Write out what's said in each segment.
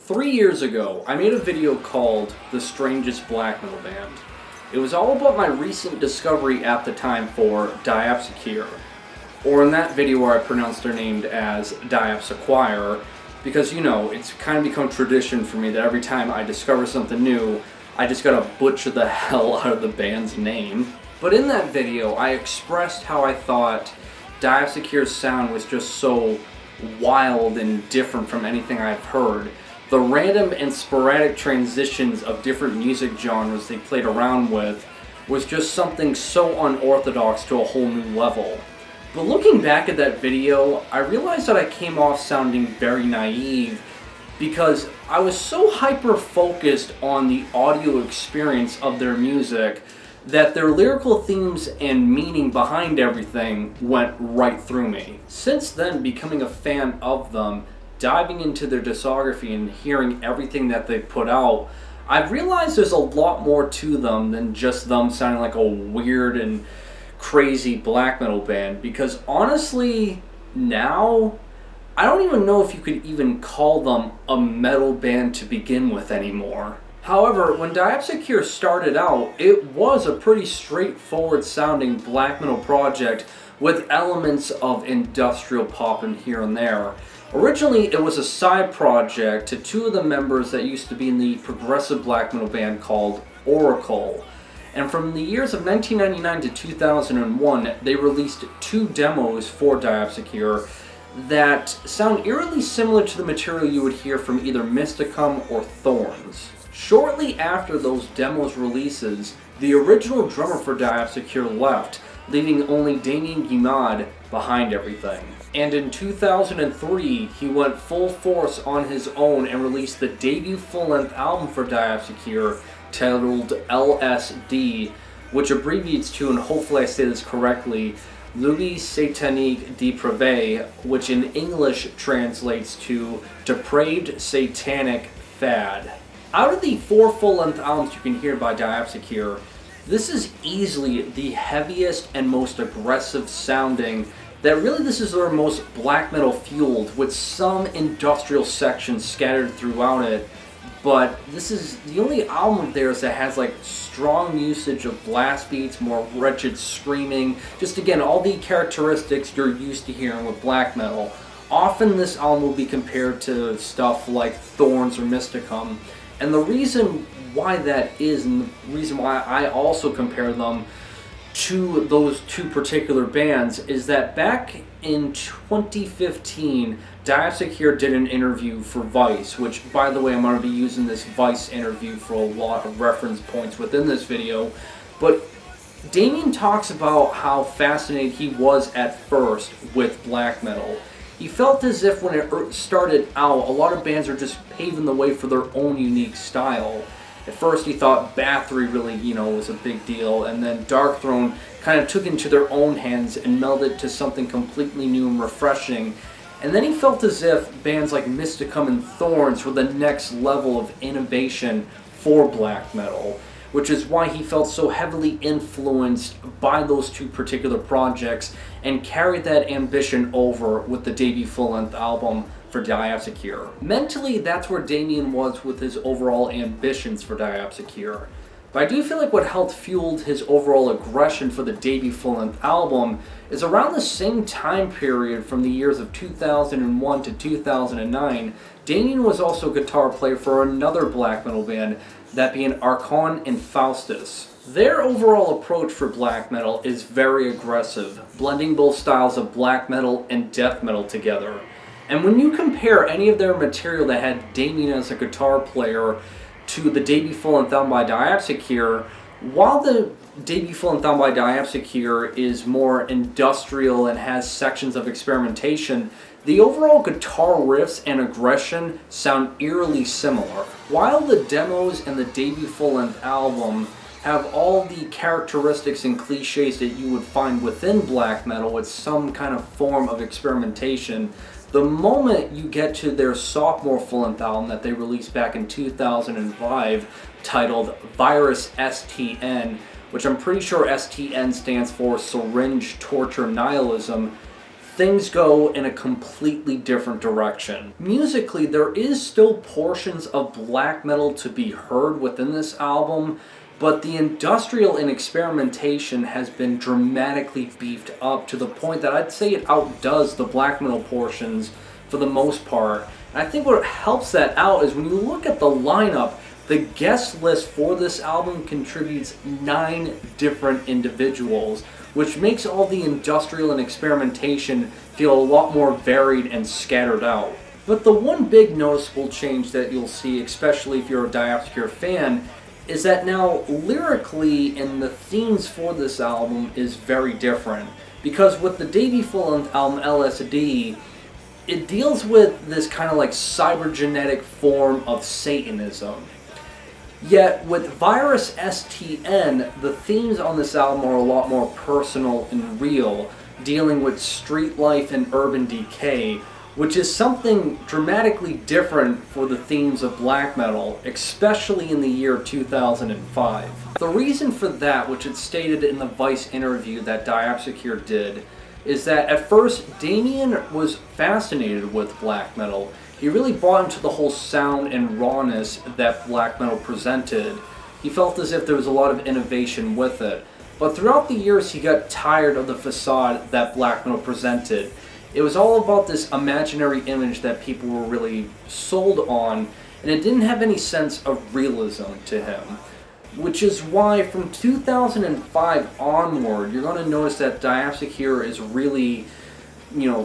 3 years ago, I made a video called The Strangest Black Metal Band. It was all about my recent discovery at the time for Diapsiquir, or in that video where I pronounced their name as Diapsiquir, because you know, it's kind of become tradition for me that every time I discover something new, I just gotta butcher the hell out of the band's name. But in that video, I expressed how I thought Diapsiquir's sound was just so wild and different from anything I've heard. The random and sporadic transitions of different music genres they played around with was just something so unorthodox to a whole new level. But looking back at that video, I realized that I came off sounding very naive because I was so hyper-focused on the audio experience of their music that their lyrical themes and meaning behind everything went right through me. Since then, becoming a fan of them, diving into their discography and hearing everything that they put out, I've realized there's a lot more to them than just them sounding like a weird and crazy black metal band, because honestly, now, I don't even know if you could even call them a metal band to begin with anymore. However, when Diapsiquir started out, it was a pretty straightforward sounding black metal project with elements of industrial pop in here and there. Originally, it was a side project to two of the members that used to be in the progressive black metal band called Oracle. And from the years of 1999 to 2001, they released two demos for Diapsiquir that sound eerily similar to the material you would hear from either Mysticum or Thorns. Shortly after those demos releases, the original drummer for Diapsiquir left, leaving only Damien Guimard behind everything. And in 2003, he went full force on his own and released the debut full-length album for Diapsiquir titled L.S.D, which abbreviates to, and hopefully I say this correctly, Louis Satanique Depravé, which in English translates to Depraved Satanic Fad. Out of the 4 full-length albums you can hear by Diapsiquir, this is easily the heaviest and most aggressive sounding. That really, this is their most black metal fueled, with some industrial sections scattered throughout it. But this is the only album of theirs that has like strong usage of blast beats, more wretched screaming, just again all the characteristics you're used to hearing with black metal. Often this album will be compared to stuff like Thorns or Mysticum, and the reason why that is, and the reason why I also compare them to those two particular bands, is that back in 2015, Diapsiquir did an interview for Vice, which, by the way, I'm going to be using this Vice interview for a lot of reference points within this video, but Damien talks about how fascinated he was at first with black metal. He felt as if when it started out, a lot of bands are just paving the way for their own unique style. At first he thought Bathory really, was a big deal, and then Darkthrone kind of took it into their own hands and melded it to something completely new and refreshing. And then he felt as if bands like Mysticum and Thorns were the next level of innovation for black metal, which is why he felt so heavily influenced by those two particular projects and carried that ambition over with the debut full-length album for Diapsiquir. Mentally, that's where Damien was with his overall ambitions for Diapsiquir. But I do feel like what helped fuel his overall aggression for the debut full-length album is around the same time period from the years of 2001 to 2009, Damien was also a guitar player for another black metal band, that being Archon and Faustus. Their overall approach for black metal is very aggressive, blending both styles of black metal and death metal together. And when you compare any of their material that had Damien as a guitar player to the debut full-length album by Diapsiquir, while the debut full-length album by Diapsiquir is more industrial and has sections of experimentation, the overall guitar riffs and aggression sound eerily similar. While the demos and the debut full-length album have all the characteristics and cliches that you would find within black metal with some kind of form of experimentation, the moment you get to their sophomore full-length album that they released back in 2005, titled Virus S.T.N, which I'm pretty sure S.T.N stands for Syringe Torture Nihilism, things go in a completely different direction. Musically, there is still portions of black metal to be heard within this album, but the industrial and experimentation has been dramatically beefed up to the point that I'd say it outdoes the black metal portions for the most part. And I think what helps that out is when you look at the lineup, the guest list for this album contributes 9 different individuals, which makes all the industrial and experimentation feel a lot more varied and scattered out. But the one big noticeable change that you'll see, especially if you're a Diapsiquir fan, is that now lyrically and the themes for this album is very different. Because with the debut full-length album L.S.D, it deals with this kind of like cybergenetic form of Satanism. Yet with Virus S.T.N, the themes on this album are a lot more personal and real, dealing with street life and urban decay, which is something dramatically different for the themes of black metal, especially in the year 2005. The reason for that, which it stated in the Vice interview that Diapsiquir did, is that at first Damien was fascinated with black metal. He really bought into the whole sound and rawness that black metal presented. He felt as if there was a lot of innovation with it. But throughout the years he got tired of the facade that black metal presented. It was all about this imaginary image that people were really sold on, and it didn't have any sense of realism to him. Which is why from 2005 onward, you're going to notice that Diapsiquir is really,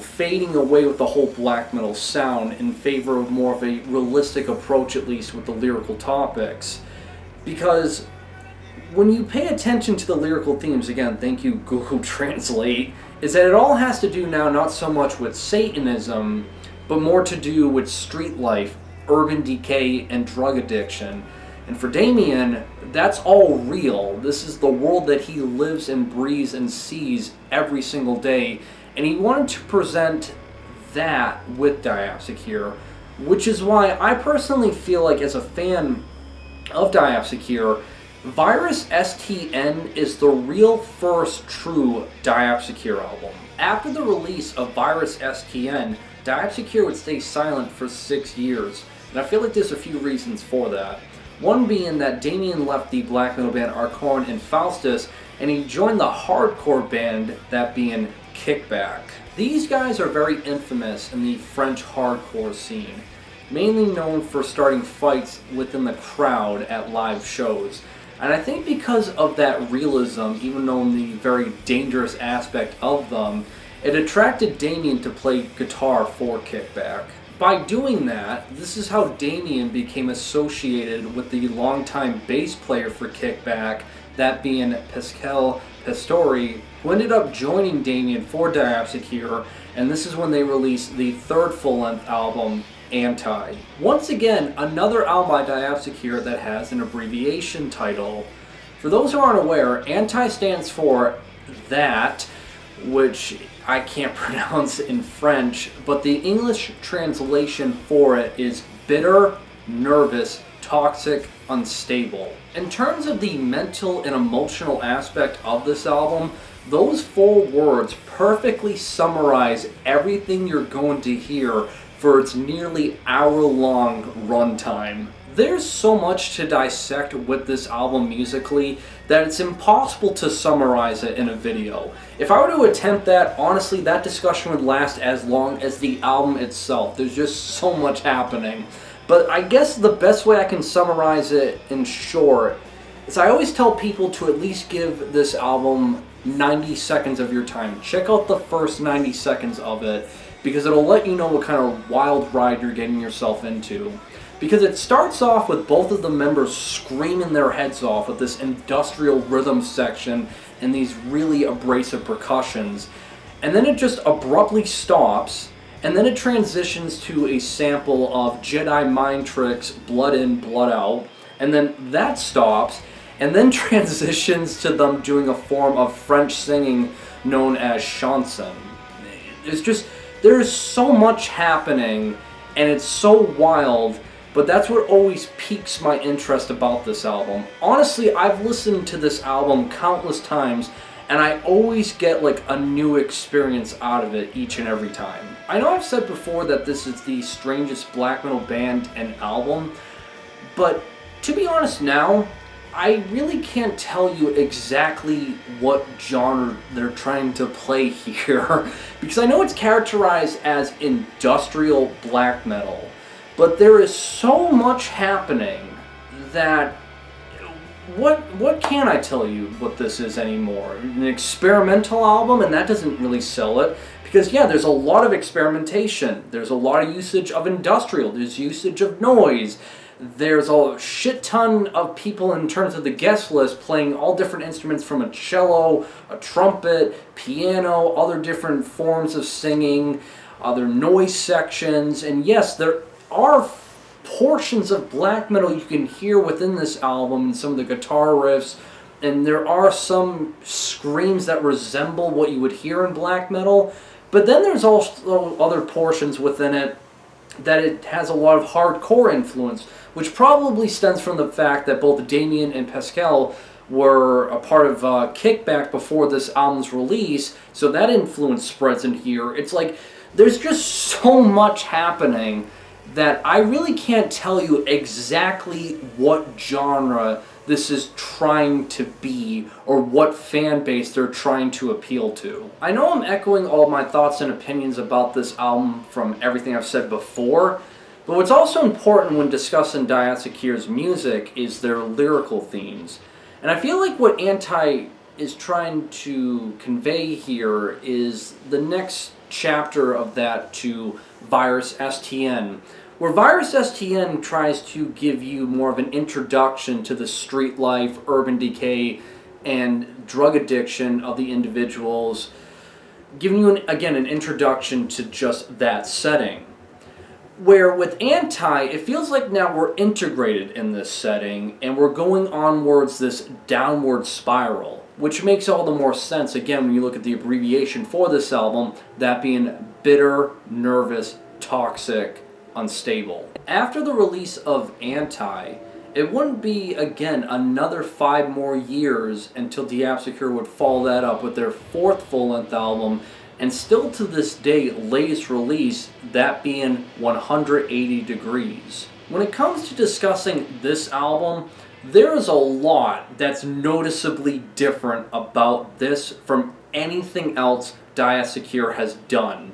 fading away with the whole black metal sound in favor of more of a realistic approach, at least with the lyrical topics. Because when you pay attention to the lyrical themes, again, thank you Google Translate, is that it all has to do now not so much with Satanism, but more to do with street life, urban decay, and drug addiction. And for Damien, that's all real. This is the world that he lives and breathes and sees every single day. And he wanted to present that with Diapsiquir, which is why I personally feel like, as a fan of Diapsiquir, Virus S.T.N is the real first true Diapsiquir album. After the release of Virus S.T.N, Diapsiquir would stay silent for 6 years, and I feel like there's a few reasons for that. One being that Damien left the black metal band Arcorn and Faustus, and he joined the hardcore band, that being Kickback. These guys are very infamous in the French hardcore scene, mainly known for starting fights within the crowd at live shows. And I think because of that realism, even though in the very dangerous aspect of them, it attracted Damien to play guitar for Kickback. By doing that, this is how Damien became associated with the longtime bass player for Kickback, that being Pascal Pastori, who ended up joining Damien for Diapsiquir, and this is when they released the third full-length album, A.N.T.I. Once again, another album by Diapsiquir that has an abbreviation title. For those who aren't aware, A.N.T.I stands for that, which I can't pronounce in French, but the English translation for it is bitter, nervous, toxic, unstable. In terms of the mental and emotional aspect of this album, those 4 words perfectly summarize everything you're going to hear for its nearly hour-long runtime. There's so much to dissect with this album musically that it's impossible to summarize it in a video. If I were to attempt that, honestly, that discussion would last as long as the album itself. There's just so much happening. But I guess the best way I can summarize it in short is I always tell people to at least give this album 90 seconds of your time. Check out the first 90 seconds of it, because it'll let you know what kind of wild ride you're getting yourself into. Because it starts off with both of the members screaming their heads off with this industrial rhythm section and these really abrasive percussions. And then it just abruptly stops, and then it transitions to a sample of Jedi mind tricks, Blood In, Blood Out, and then that stops, and then transitions to them doing a form of French singing known as chanson. There's so much happening, and it's so wild, but that's what always piques my interest about this album. Honestly, I've listened to this album countless times, and I always get like a new experience out of it each and every time. I know I've said before that this is the strangest black metal band and album, but to be honest now, I really can't tell you exactly what genre they're trying to play here, because I know it's characterized as industrial black metal, but there is so much happening that what can I tell you what this is anymore? An experimental album, and that doesn't really sell it, because yeah, there's a lot of experimentation, there's a lot of usage of industrial, there's usage of noise, there's a shit ton of people in terms of the guest list playing all different instruments, from a cello, a trumpet, piano, other different forms of singing, other noise sections, and yes, there are portions of black metal you can hear within this album and some of the guitar riffs, and there are some screams that resemble what you would hear in black metal, but then there's also other portions within it that it has a lot of hardcore influence, which probably stems from the fact that both Damien and Pascal were a part of Kickback before this album's release, so that influence spreads in here. It's like there's just so much happening that I really can't tell you exactly what genre this is trying to be or what fan base they're trying to appeal to. I know I'm echoing all my thoughts and opinions about this album from everything I've said before, but what's also important when discussing Diapsiquir's music is their lyrical themes. And I feel like what A.N.T.I is trying to convey here is the next chapter of that to Virus S.T.N, where Virus S.T.N tries to give you more of an introduction to the street life, urban decay, and drug addiction of the individuals, giving you, again, an introduction to just that setting. Where with A.N.T.I, it feels like now we're integrated in this setting, and we're going onwards this downward spiral, which makes all the more sense, again, when you look at the abbreviation for this album, that being bitter, nervous, toxic, unstable. After the release of A.N.T.I, it wouldn't be, again, another 5 more years until Diapsiquir would follow that up with their 4th full-length album, and still to this day, latest release, that being 180 Degrees. When it comes to discussing this album, there is a lot that's noticeably different about this from anything else Diapsiquir has done.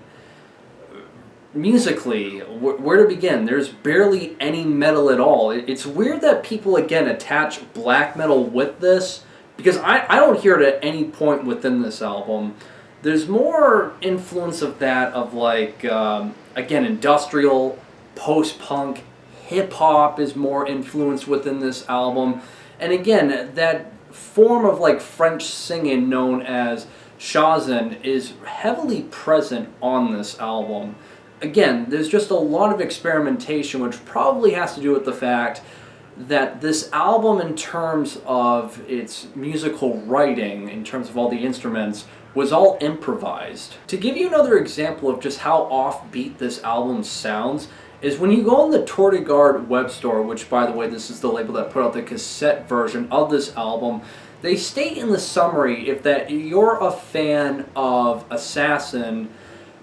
Musically, where to begin? There's barely any metal at all. It's weird that people, again, attach black metal with this, because I don't hear it at any point within this album. There's more influence of that, of like, again, industrial, post-punk, hip-hop is more influenced within this album. And again, that form of like French singing known as Shazan is heavily present on this album. Again, there's just a lot of experimentation, which probably has to do with the fact that this album, in terms of its musical writing, in terms of all the instruments, was all improvised. To give you another example of just how offbeat this album sounds, is when you go on the Tour de Garde web store, which, by the way, this is the label that put out the cassette version of this album, they state in the summary if that you're a fan of Assassin,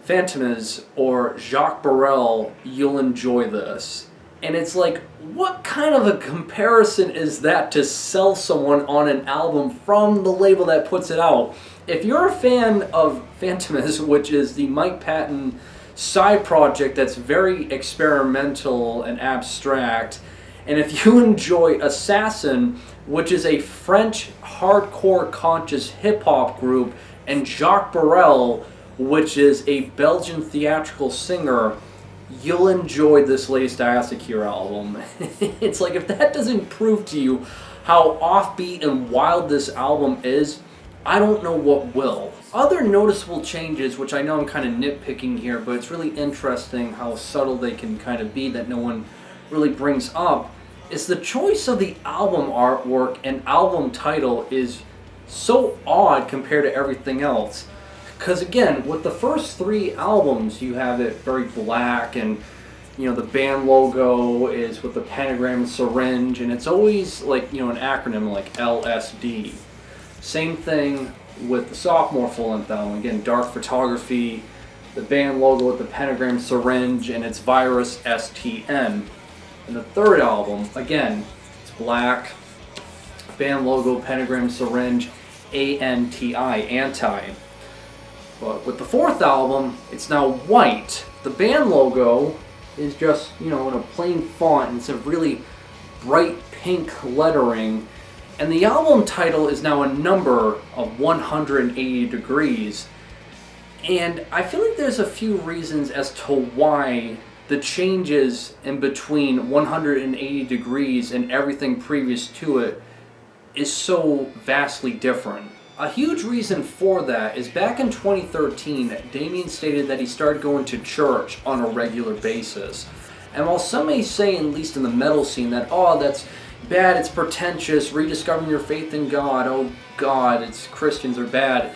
Phantomas, or Jacques Brel, you'll enjoy this. And it's like, what kind of a comparison is that to sell someone on an album from the label that puts it out? If you're a fan of Phantomas, which is the Mike Patton side project that's very experimental and abstract, and if you enjoy Assassin, which is a French hardcore conscious hip-hop group, and Jacques Brel, which is a Belgian theatrical singer, you'll enjoy this latest Diapsiquir album. It's like, if that doesn't prove to you how offbeat and wild this album is, I don't know what will. Other noticeable changes, which I know I'm kind of nitpicking here, but it's really interesting how subtle they can kind of be that no one really brings up, is the choice of the album artwork and album title is so odd compared to everything else. Because again, with the first 3 albums, you have it very black, and you know, the band logo is with the pentagram and syringe, and it's always like, you know, an acronym like L.S.D. Same thing with the Sophomore full-length album. Again, dark photography, the band logo with the pentagram syringe, and its virus S.T.N. And the third album, again, it's black, band logo, pentagram syringe, A.N.T.I, Anti. But with the fourth album, it's now white. The band logo is just, in a plain font, and it's a really bright pink lettering. And the album title is now a number of 180 degrees. And I feel like there's a few reasons as to why the changes in between 180 degrees and everything previous to it is so vastly different. A huge reason for that is back in 2013, Damien stated that he started going to church on a regular basis. And while some may say, at least in the metal scene, that, oh, that's bad, it's pretentious, rediscovering your faith in God, oh God, it's Christians are bad.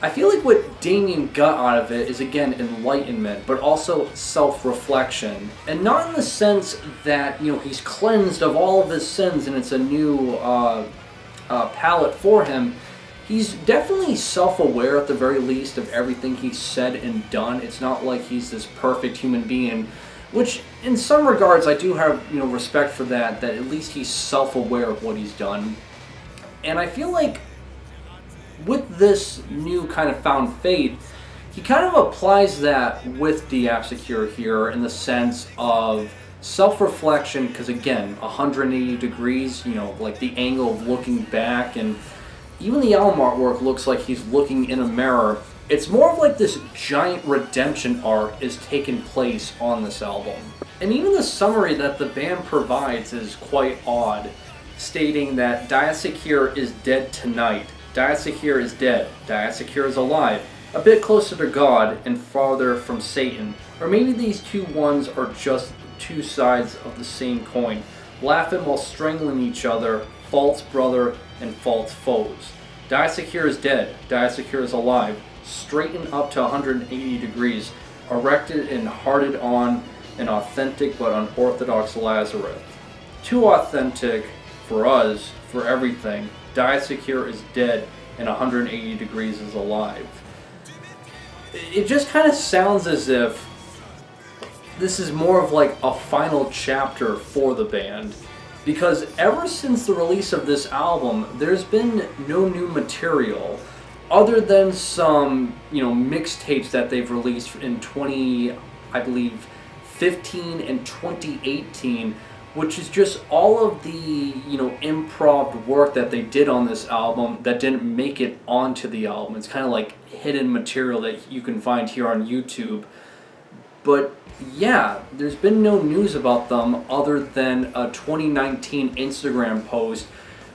I feel like what Damien got out of it is, again, enlightenment, but also self-reflection. And not in the sense that, he's cleansed of all of his sins and it's a new palette for him. He's definitely self-aware at the very least of everything he's said and done. It's not like he's this perfect human being, which in some regards I do have respect for that at least he's self-aware of what he's done. And I feel like with this new kind of found faith, he kind of applies that with Diapsiquir here in the sense of self-reflection, because again, 180 degrees, like the angle of looking back, and even the album artwork looks like he's looking in a mirror. It's more of like this giant redemption arc is taking place on this album. And even the summary that the band provides is quite odd, stating that Diapsiquir is dead tonight. Diapsiquir is dead. Diapsiquir is alive. A bit closer to God and farther from Satan. Or maybe these two ones are just two sides of the same coin, laughing while strangling each other, false brother and false foes. Diapsiquir is dead. Diapsiquir is alive. Straightened up to 180 degrees, erected and hearted on an authentic but unorthodox Lazarus. Too authentic for us, for everything. Diapsiquir is dead and 180 degrees is alive. It just kind of sounds as if this is more of like a final chapter for the band. Because ever since the release of this album, there's been no new material other than some, mixtapes that they've released in 2015 and 2018, which is just all of the, improv work that they did on this album that didn't make it onto the album. It's kind of like hidden material that you can find here on YouTube. But yeah, there's been no news about them other than a 2019 Instagram post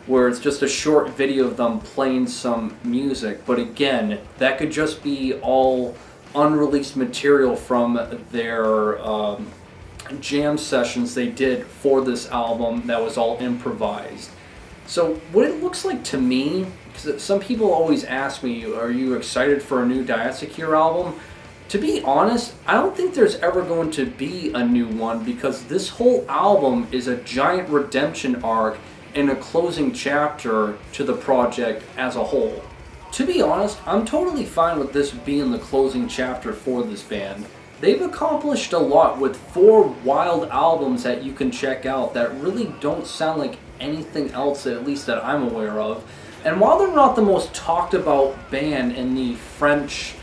where it's just a short video of them playing some music. But again, that could just be all unreleased material from their jam sessions they did for this album that was all improvised. So what it looks like to me, because some people always ask me, are you excited for a new Diapsiquir album? To be honest, I don't think there's ever going to be a new one, because this whole album is a giant redemption arc and a closing chapter to the project as a whole. To be honest, I'm totally fine with this being the closing chapter for this band. They've accomplished a lot with 4 wild albums that you can check out that really don't sound like anything else, at least that I'm aware of. And while they're not the most talked about band in the French,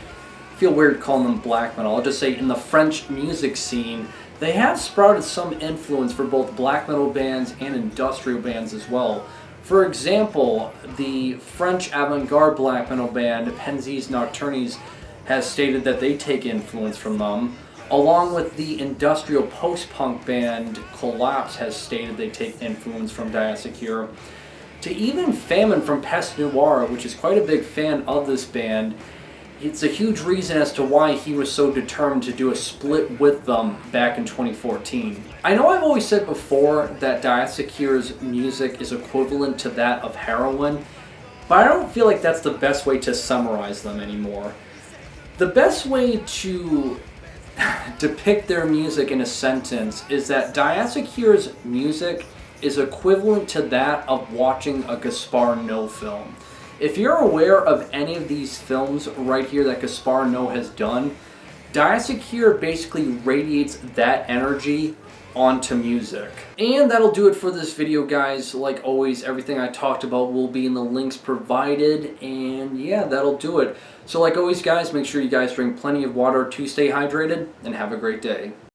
I feel weird calling them black metal, I'll just say in the French music scene, they have sprouted some influence for both black metal bands and industrial bands as well. For example, the French avant-garde black metal band Pensies Nocturnes has stated that they take influence from them, along with the industrial post-punk band Collapse has stated they take influence from Diapsiquir, to even Famine from Pest Noir, which is quite a big fan of this band. It's a huge reason as to why he was so determined to do a split with them back in 2014. I know I've always said before that Diapsiquir's music is equivalent to that of Heroin, but I don't feel like that's the best way to summarize them anymore. The best way to depict their music in a sentence is that Diapsiquir's music is equivalent to that of watching a Gaspar Noé film. If you're aware of any of these films right here that Gaspar Noé has done, Diapsiquir basically radiates that energy onto music. And that'll do it for this video, guys. Like always, everything I talked about will be in the links provided, and yeah, that'll do it. So like always, guys, make sure you guys drink plenty of water to stay hydrated, and have a great day.